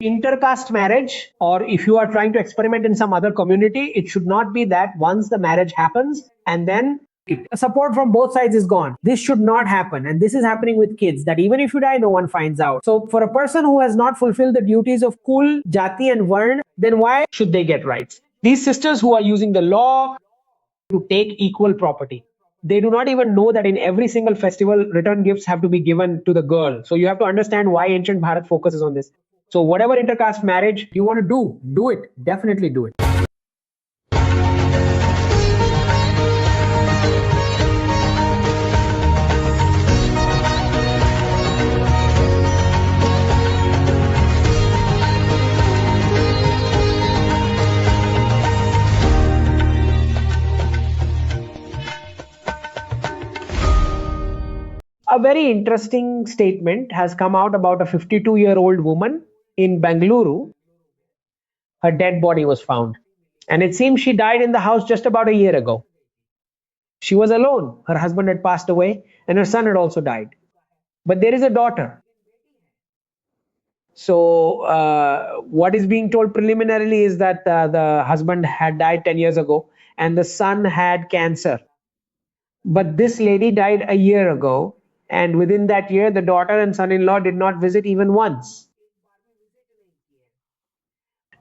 Intercaste marriage, or if you are trying to experiment in some other community, it should not be that once the marriage happens and then support from both sides is gone. This should not happen. And this is happening with kids, that even if you die, no one finds out. So for a person who has not fulfilled the duties of Kul, Jati and Varn, then why should they get rights? These sisters who are using the law to take equal property, they do not even know that in every single festival, return gifts have to be given to the girl. So you have to understand why ancient Bharat focuses on this. So whatever intercaste marriage you want to do it. Definitely do it. A very interesting statement has come out about a 52-year-old woman in Bengaluru. Her dead body was found, and it seems she died in the house just about a year ago. She was alone. Her husband had passed away, and her son had also died. But there is a daughter. So what is being told preliminarily is that the husband had died 10 years ago, and the son had cancer. But this lady died a year ago, and within that year, the daughter and son-in-law did not visit even once.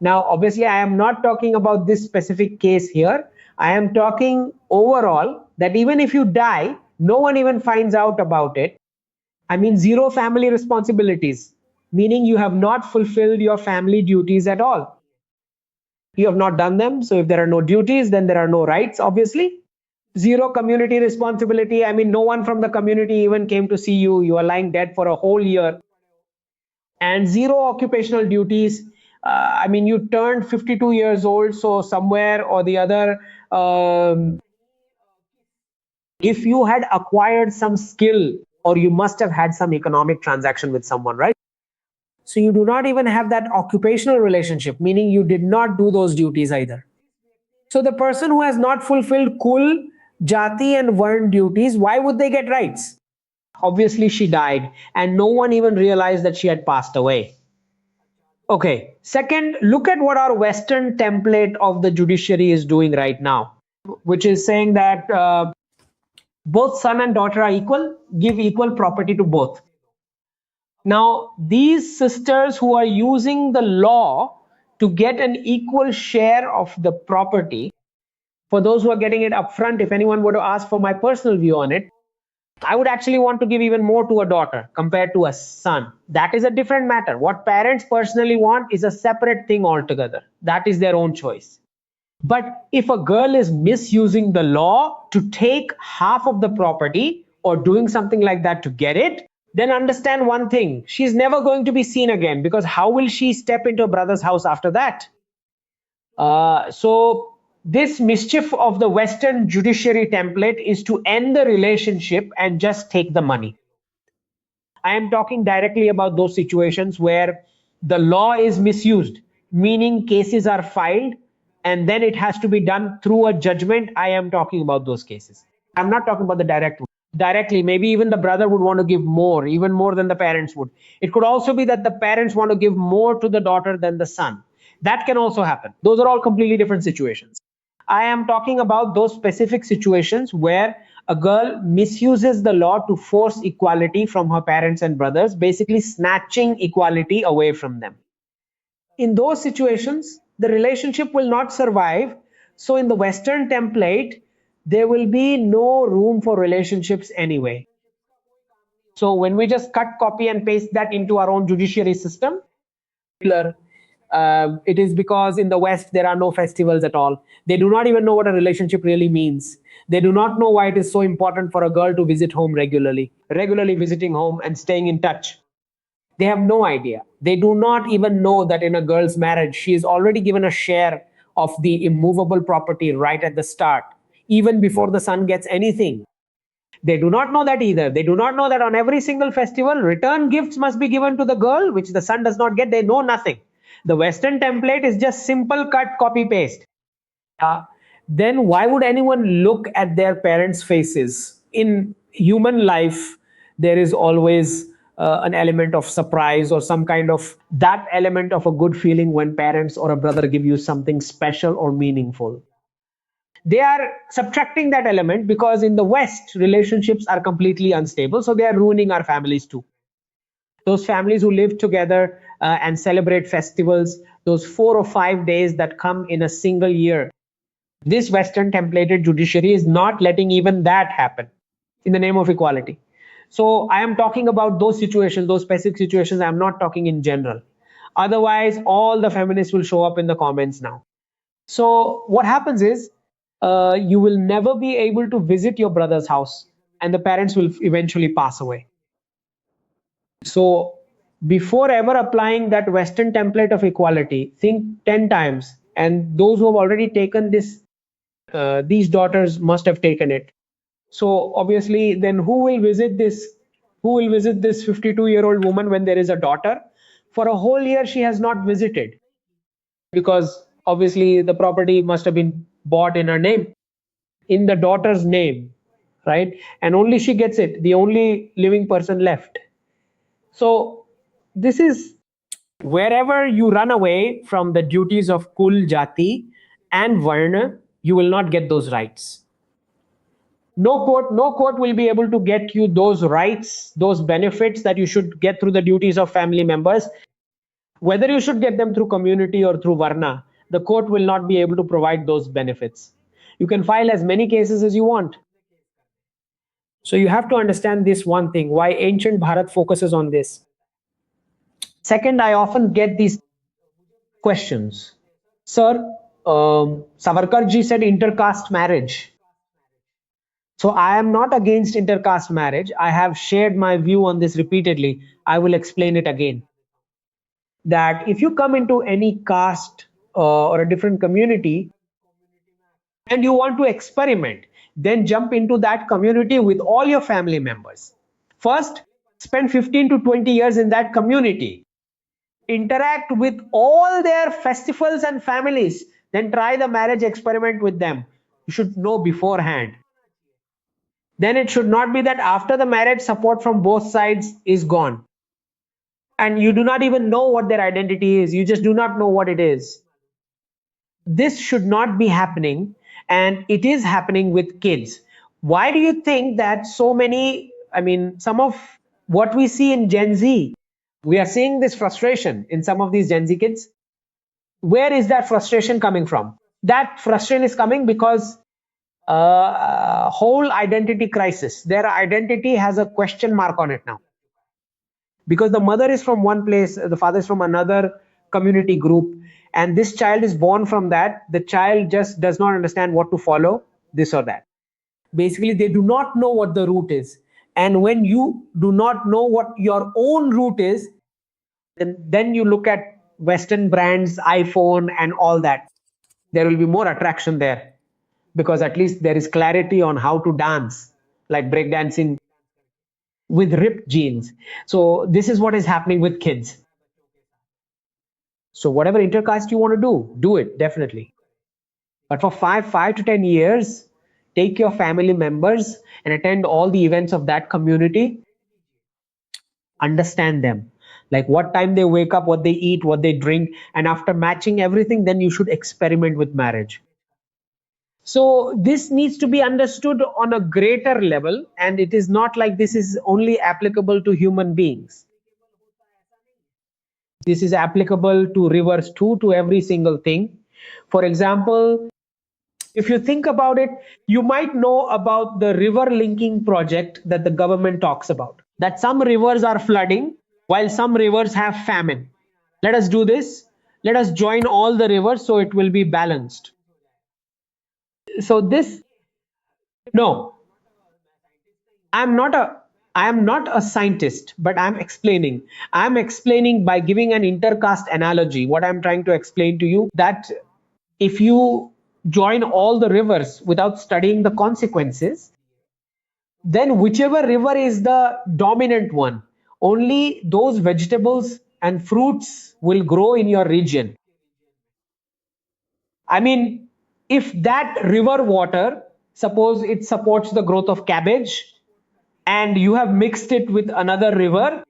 Now, obviously, I am not talking about this specific case here. I am talking overall that even if you die, no one even finds out about it. I mean, zero family responsibilities, meaning you have not fulfilled your family duties at all. You have not done them. So if there are no duties, then there are no rights, obviously. Zero community responsibility. I mean, no one from the community even came to see you. You are lying dead for a whole year. And zero occupational duties. I mean, you turned 52 years old, so somewhere or the other, if you had acquired some skill, or you must have had some economic transaction with someone, right? So you do not even have that occupational relationship, meaning you did not do those duties either. So the person who has not fulfilled Kul, Jati and Varn duties, why would they get rights? Obviously, she died, and no one even realized that she had passed away. Okay, second, look at what our Western template of the judiciary is doing right now, which is saying that both son and daughter are equal, give equal property to both. Now, these sisters who are using the law to get an equal share of the property, for those who are getting it upfront, if anyone were to ask for my personal view on it, I would actually want to give even more to a daughter compared to a son. That is a different matter. What parents personally want is a separate thing altogether. That is their own choice. But if a girl is misusing the law to take half of the property or doing something like that to get it, then understand one thing. She's never going to be seen again, because how will she step into a brother's house after that? So this mischief of the Western judiciary template is to end the relationship and just take the money. I am talking directly about those situations where the law is misused, meaning cases are filed and then it has to be done through a judgment. I am talking about those cases. I'm not talking about the direct one. Directly, maybe even the brother would want to give more, even more than the parents would. It could also be that the parents want to give more to the daughter than the son. That can also happen. Those are all completely different situations. I am talking about those specific situations where a girl misuses the law to force equality from her parents and brothers, basically snatching equality away from them. In those situations, the relationship will not survive. So in the Western template, there will be no room for relationships anyway. So when we just cut, copy and paste that into our own judiciary system, it is because in the West, there are no festivals at all. They do not even know what a relationship really means. They do not know why it is so important for a girl to visit home regularly visiting home and staying in touch. They have no idea. They do not even know that in a girl's marriage, she is already given a share of the immovable property right at the start, even before the son gets anything. They do not know that either. They do not know that on every single festival, return gifts must be given to the girl, which the son does not get. They know nothing. The Western template is just simple cut, copy, paste. Then why would anyone look at their parents' faces? In human life, there is always an element of surprise or some kind of that element of a good feeling when parents or a brother give you something special or meaningful. They are subtracting that element because in the West, relationships are completely unstable. So they are ruining our families too. Those families who live together and celebrate festivals, those 4 or 5 days that come in a single year, this Western templated judiciary is not letting even that happen in the name of equality. So I am talking about those situations, those specific situations. I'm not talking in general. Otherwise, all the feminists will show up in the comments now. So what happens is you will never be able to visit your brother's house, and the parents will eventually pass away. So before ever applying that Western template of equality, think 10 times. And those who have already taken this, these daughters must have taken it. So obviously, then who will visit this? Who will visit this 52-year-old woman when there is a daughter? For a whole year, she has not visited because obviously the property must have been bought in her name, in the daughter's name, right? And only she gets it, the only living person left. So this is wherever you run away from the duties of Kul, Jati, and Varna, you will not get those rights. No court will be able to get you those rights, those benefits that you should get through the duties of family members. Whether you should get them through community or through Varna, the court will not be able to provide those benefits. You can file as many cases as you want. So you have to understand this one thing, why ancient Bharat focuses on this. Second, I often get these questions. Sir, Savarkarji said intercaste marriage. So I am not against intercaste marriage. I have shared my view on this repeatedly. I will explain it again. That if you come into any caste or a different community and you want to experiment, then jump into that community with all your family members. First, spend 15 to 20 years in that community. Interact with all their festivals and families. Then try the marriage experiment with them. You should know beforehand. Then it should not be that after the marriage, support from both sides is gone. And you do not even know what their identity is. You just do not know what it is. This should not be happening, and it is happening with kids. Why do you think that so many, some of what we see in Gen Z, we are seeing this frustration in some of these Gen Z kids? Where is that frustration coming from? That frustration is coming because whole identity crisis. Their identity has a question mark on it now. Because the mother is from one place, the father is from another community group, and this child is born from that. The child just does not understand what to follow, this or that. Basically, they do not know what the root is. And when you do not know what your own root is, then you look at Western brands, iPhone, and all that. There will be more attraction there because at least there is clarity on how to dance, like breakdancing with ripped jeans. So this is what is happening with kids. So whatever intercaste you want to do it definitely. But for 5 to 10 years, take your family members and attend all the events of that community. Understand them, like what time they wake up, what they eat, what they drink, and after matching everything, then you should experiment with marriage. So this needs to be understood on a greater level, and it is not like this is only applicable to human beings. This is applicable to rivers too, to every single thing. For example, if you think about it, you might know about the river linking project that the government talks about. That some rivers are flooding while some rivers have famine. Let us do this. Let us join all the rivers so it will be balanced. So this, no, I am not a scientist, but I'm explaining. I'm explaining by giving an intercaste analogy. What I'm trying to explain to you, that if you join all the rivers without studying the consequences, then whichever river is the dominant one, only those vegetables and fruits will grow in your region. I mean, if that river water, suppose it supports the growth of cabbage, and you have mixed it with another river,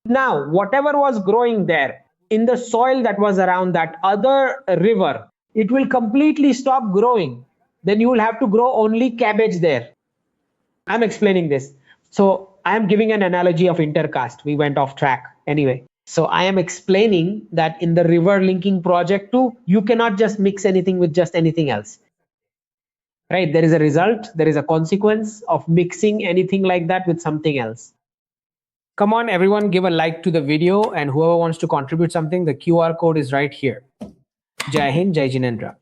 Now, whatever was growing there in the soil that was around that other river, it will completely stop growing. Then you will have to grow only cabbage there. I'm explaining this. So I am giving an analogy of intercaste. We went off track anyway. So I am explaining that in the river linking project too, you cannot just mix anything with just anything else. Right? There is a result, there is a consequence of mixing anything like that with something else. Come on, everyone, give a like to the video, and whoever wants to contribute something, the QR code is right here. Jai Hind, Jai Jinendra.